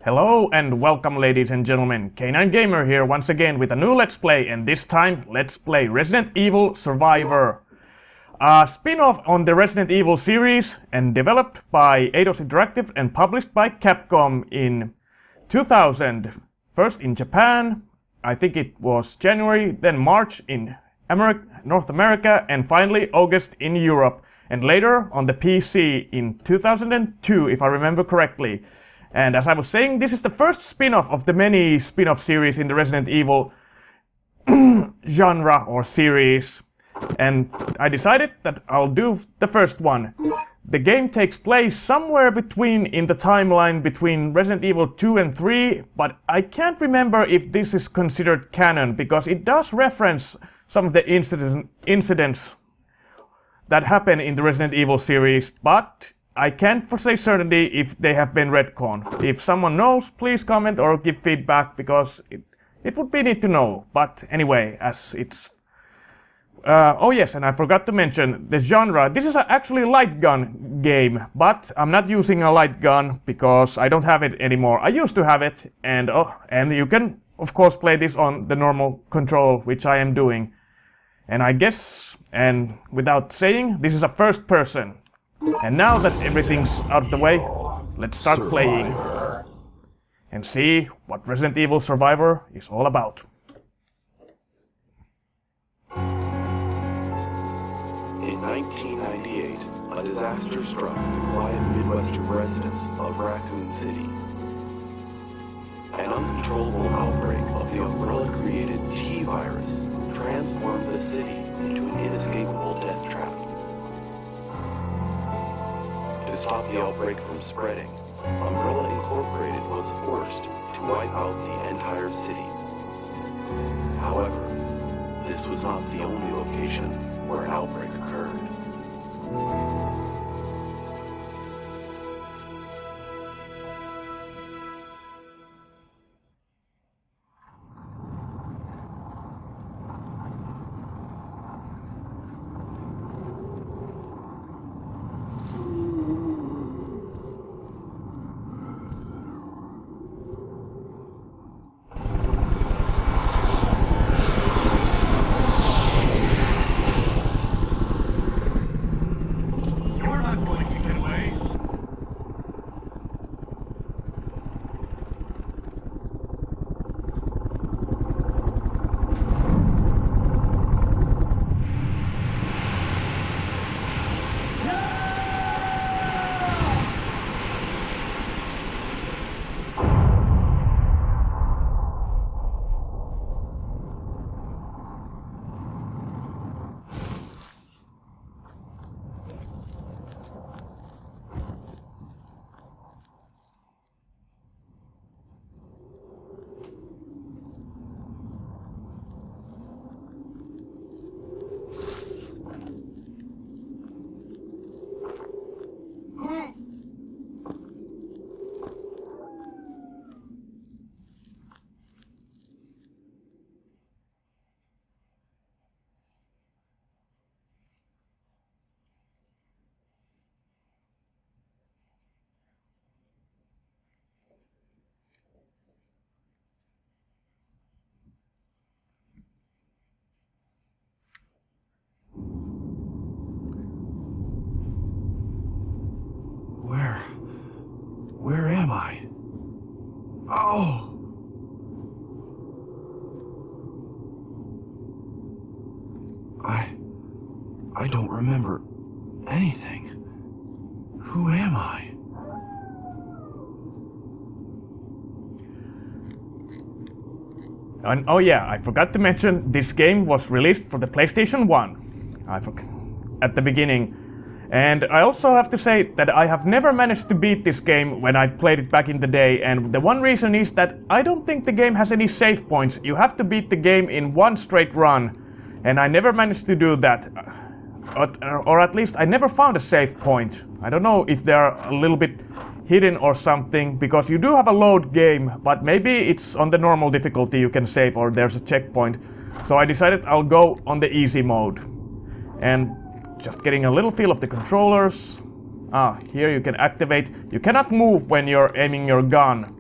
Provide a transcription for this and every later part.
Hello and welcome ladies and gentlemen, K9 Gamer here once again with a new Let's Play, and this time let's play Resident Evil Survivor. A spin-off on the Resident Evil series and developed by Eidos Interactive and published by Capcom in 2000. First in Japan, I think it was January, then March in North America, and finally August in Europe, and later on the PC in 2002 if I remember correctly. And as I was saying, this is the first spin-off of the many spin-off series in the Resident Evil genre or series. And I decided that I'll do the first one. The game takes place somewhere in the timeline between Resident Evil 2 and 3, but I can't remember if this is considered canon, because it does reference some of the incidents that happen in the Resident Evil series, but I can't for say certainty if they have been retconned. If someone knows, please comment or give feedback, because it would be neat to know. But anyway, as it's... oh yes, and I forgot to mention the genre. This is actually a light gun game, but I'm not using a light gun because I don't have it anymore. I used to have it, and you can of course play this on the normal control, which I am doing. And I guess, and without saying, this is a first person. And now that everything's out of the way, let's start playing and see what Resident Evil Survivor is all about. In 1998, a disaster struck the quiet Midwestern residents of Raccoon City. An uncontrollable outbreak of the Umbrella-created T-virus transformed the city into an inescapable death trap. To stop the outbreak from spreading, Umbrella Incorporated was forced to wipe out the entire city. However, this was not the only location where an outbreak occurred. Where am I? Oh! I don't remember anything. Who am I? And oh yeah, I forgot to mention this game was released for the PlayStation 1. At the beginning. And I also have to say that I have never managed to beat this game when I played it back in the day, and the one reason is that I don't think the game has any save points. You have to beat the game in one straight run, and I never managed to do that. Or at least I never found a save point. I don't know if they're a little bit hidden or something, because you do have a load game, but maybe it's on the normal difficulty you can save, or there's a checkpoint. So I decided I'll go on the easy mode. And just getting a little feel of the controllers. Here you can activate. You cannot move when you're aiming your gun.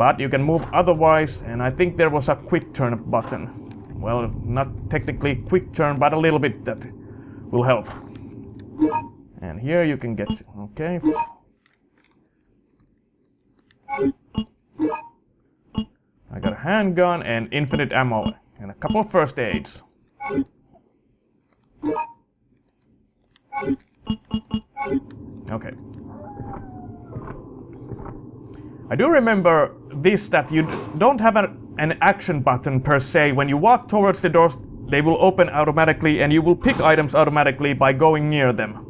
But you can move otherwise, and I think there was a quick turn button. Well, not technically quick turn, but a little bit that will help. And here you can get, okay. I got a handgun and infinite ammo and a couple of first aids. Okay. I do remember this, that you don't have an action button per se. When you walk towards the doors, they will open automatically and you will pick items automatically by going near them.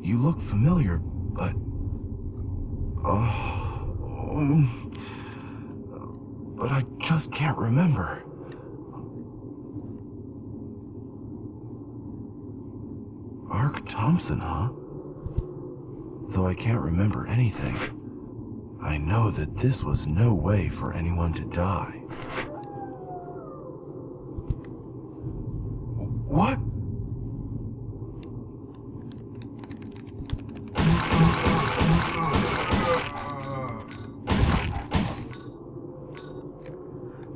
You look familiar, but... but I just can't remember. Ark Thompson, huh? Though I can't remember anything, I know that this was no way for anyone to die. What?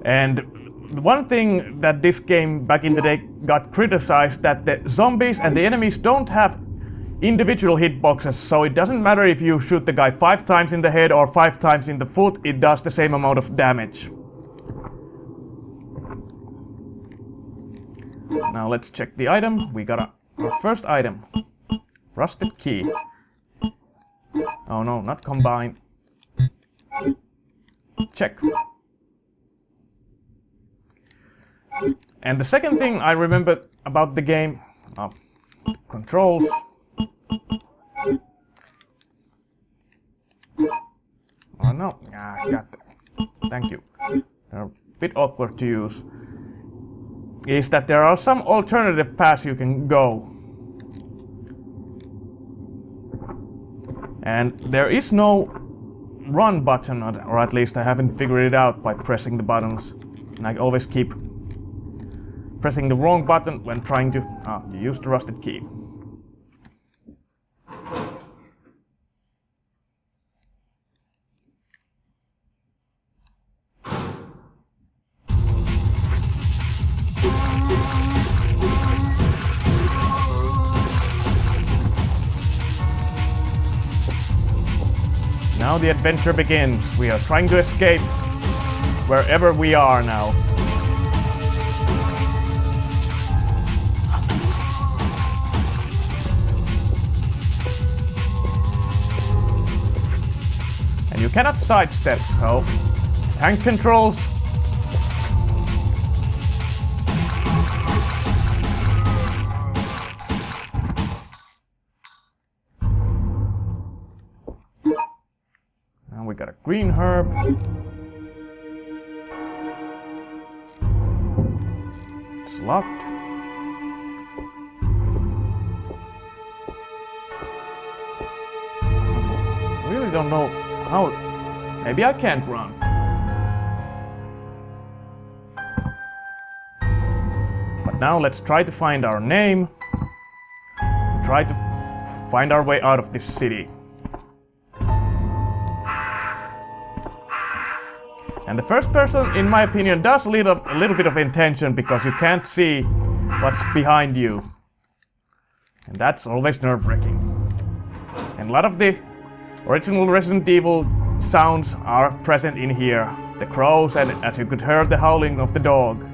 And one thing that this game back in the day got criticized, that the zombies and the enemies don't have individual hitboxes, so it doesn't matter if you shoot the guy 5 times in the head or 5 times in the foot, it does the same amount of damage. Now let's check the item. We got our first item. Rusted key. Oh no, not combine. Check. And the second thing I remember about the game, controls. Oh no, I got them. Thank you. They're a bit awkward to use. Is that there are some alternative paths you can go. And there is no run button, or at least I haven't figured it out by pressing the buttons. And I always keep pressing the wrong button when trying to use the rusted key. Now the adventure begins. We are trying to escape wherever we are now. And you cannot sidestep, so tank controls. Now we got a green herb. It's locked. I really don't know how. Maybe I can't run. But now let's try to find our name. Try to find our way out of this city. And the first person, in my opinion, does a little bit of intention, because you can't see what's behind you. And that's always nerve-wracking. And a lot of the original Resident Evil sounds are present in here. The crows, and as you could hear, the howling of the dogs.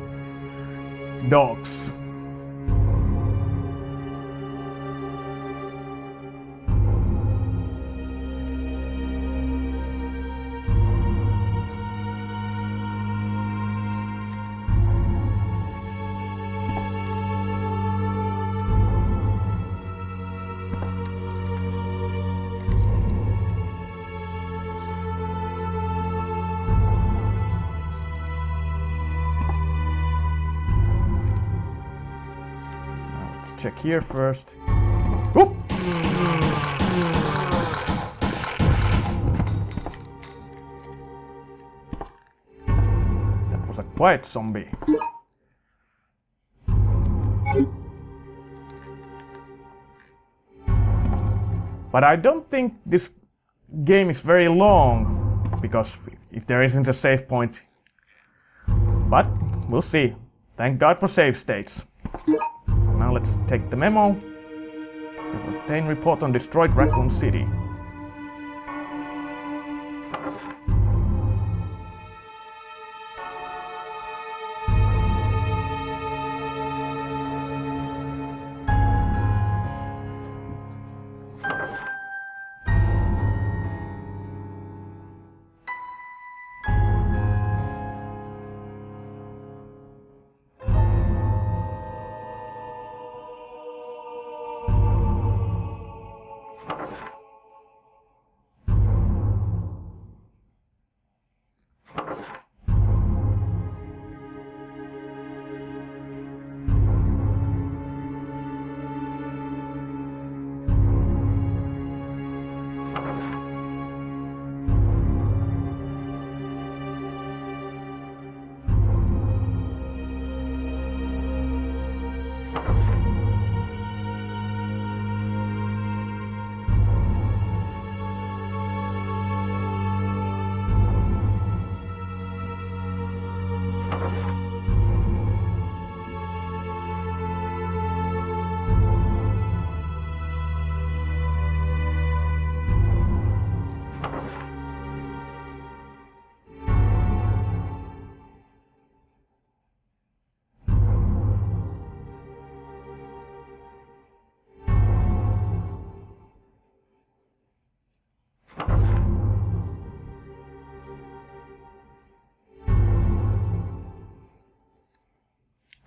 Check here first. Oop! That was a quiet zombie. But I don't think this game is very long, because if there isn't a save point. But we'll see. Thank God for save states. Now let's take the memo. Obtain report on destroyed Raccoon City.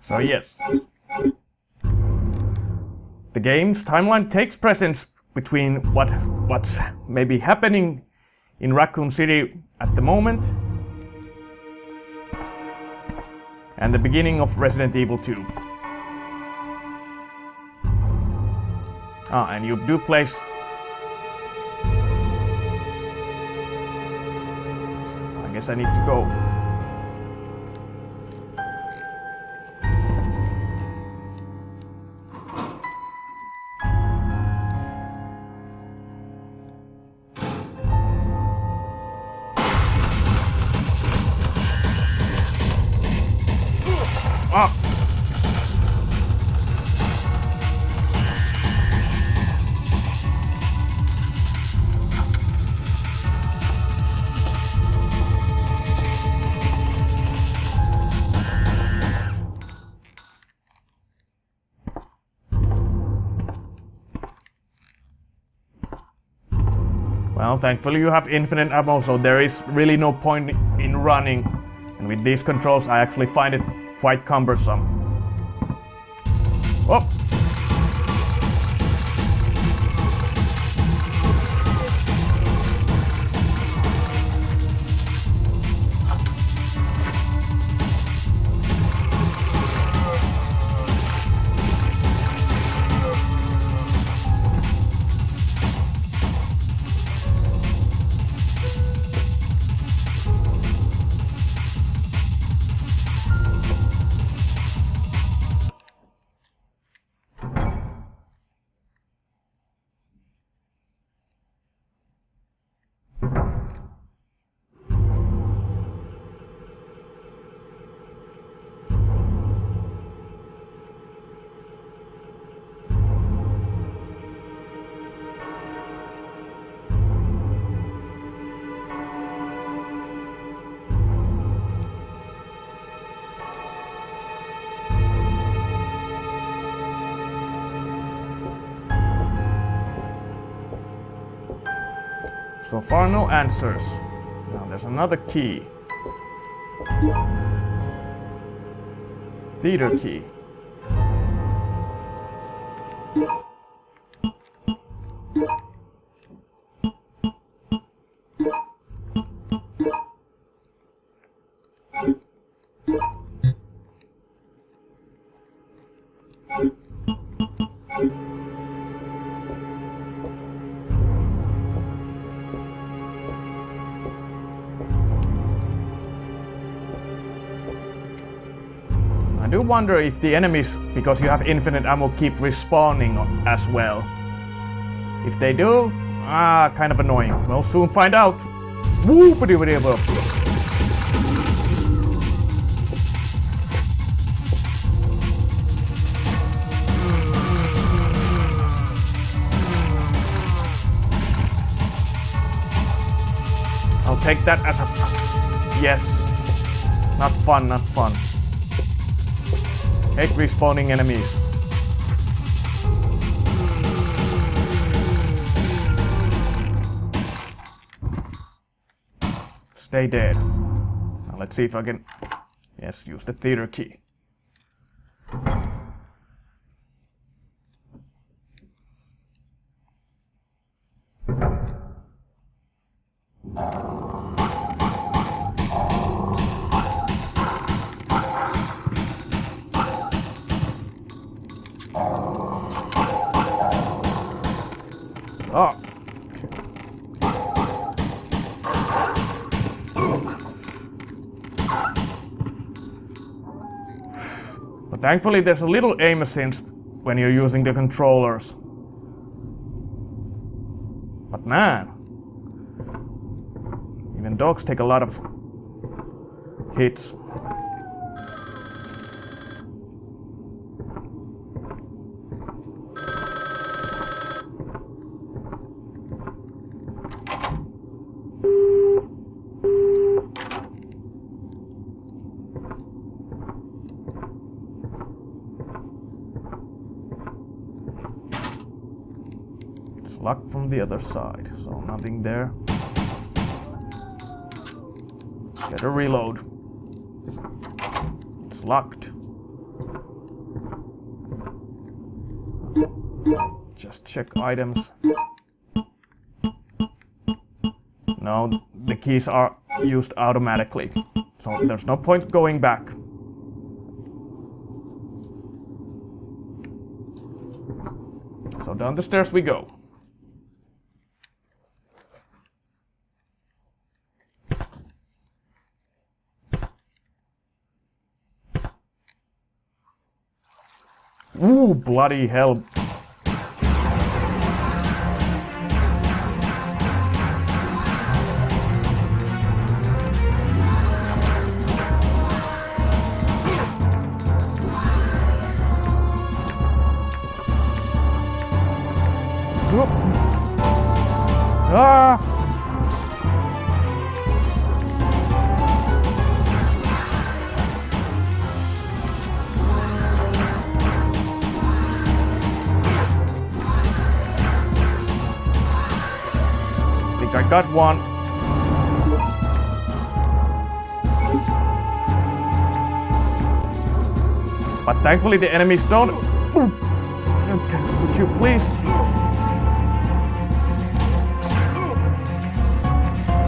So yes, the game's timeline takes precedence between what's maybe happening in Raccoon City at the moment and the beginning of Resident Evil 2. And you do place... I guess I need to go. Well, thankfully you have infinite ammo, so there is really no point in running. And with these controls, I actually find it quite cumbersome. Oh! So far, no answers. Now there's another key. Theater key. I do wonder if the enemies, because you have infinite ammo, keep respawning as well. If they do, kind of annoying. We'll soon find out. Whoop-a-doo-ba-doo-ba. I'll take that as a... Yes. Not fun, not fun. Hate respawning enemies. Stay dead. Now let's see if I can... Yes, use the theater key. Oh. But thankfully there's a little aim assist when you're using the controllers. But man, even dogs take a lot of hits. Locked from the other side, so nothing there. Better reload. It's locked. Just check items. No, the keys are used automatically, so there's no point going back. So down the stairs we go. Ooh, bloody hell. Ah! I got one. But thankfully the enemies don't... Ooh. Okay, would you please?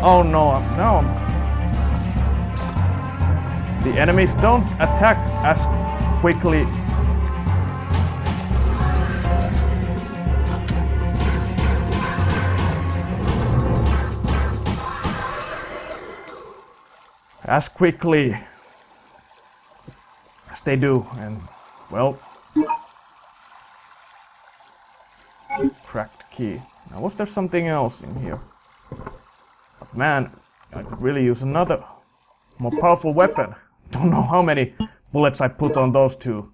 Oh no, no. The enemies don't attack as quickly. As quickly as they do, and well, cracked key. Now was there something else in here? But man, I could really use another more powerful weapon. Don't know how many bullets I put on those two.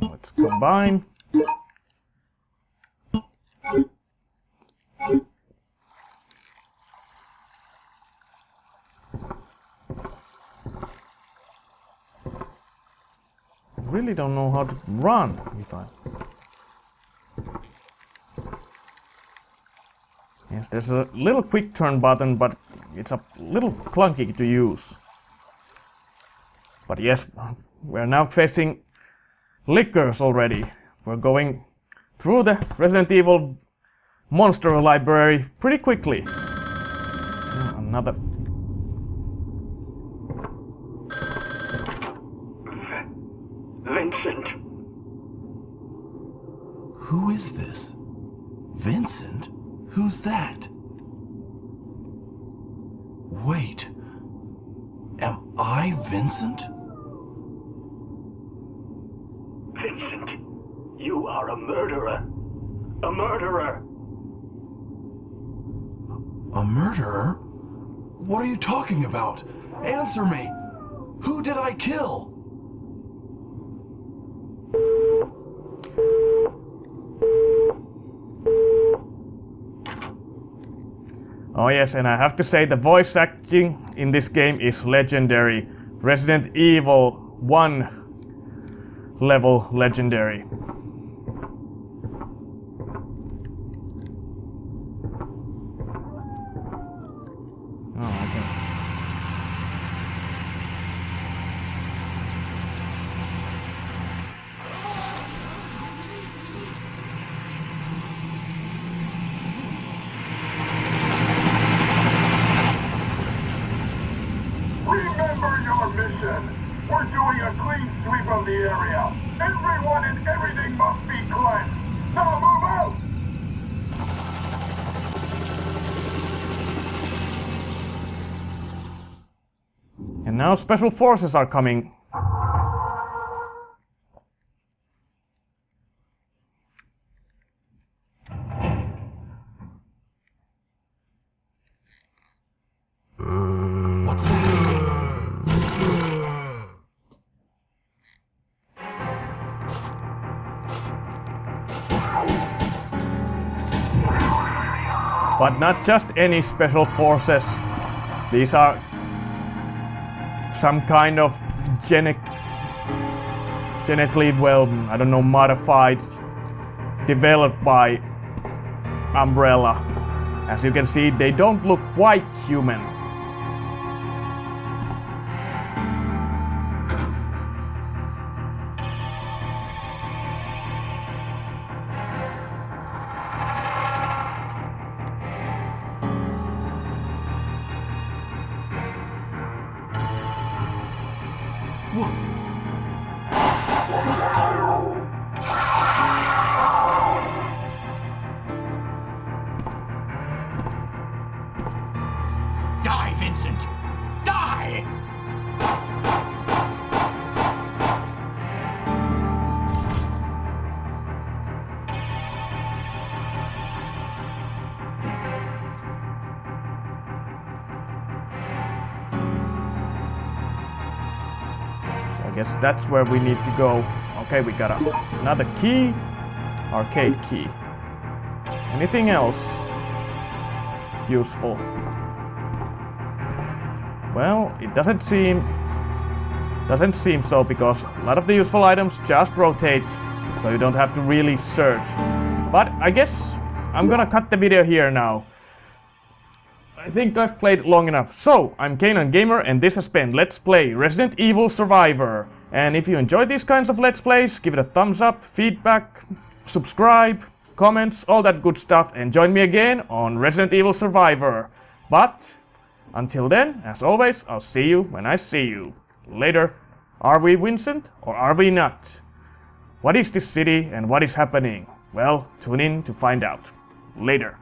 Let's combine. I really don't know how to run if I... Yes, there's a little quick turn button, but it's a little clunky to use. But yes, we're now facing lickers already. We're going through the Resident Evil monster library pretty quickly. Another... Vincent. Who is this? Vincent? Who's that? Wait. Am I Vincent? Vincent, you are a murderer. A murderer! A murderer? What are you talking about? Answer me! Who did I kill? Oh yes, and I have to say the voice acting in this game is legendary. Resident Evil 1 level legendary. Oh, okay. Remember your mission. We're doing a clean sweep of the area. Everyone and everything must be cleansed. Now move out! And now special forces are coming. What's that? But not just any special forces. These are some kind of genetically, well, I don't know, modified, developed by Umbrella. As you can see, they don't look quite human. Die, Vincent! Die! I guess that's where we need to go. Okay, we got another key. Arcade key. Anything else useful? Well, it doesn't seem so, because a lot of the useful items just rotate, so you don't have to really search. But I guess I'm gonna cut the video here now. I think I've played long enough. So, I'm Kanan Gamer, and this has been Let's Play Resident Evil Survivor. And if you enjoy these kinds of Let's Plays, give it a thumbs up, feedback, subscribe, comments, all that good stuff, and join me again on Resident Evil Survivor. But until then, as always, I'll see you when I see you. Later. Are we Vincent or are we not? What is this city and what is happening? Well, tune in to find out. Later.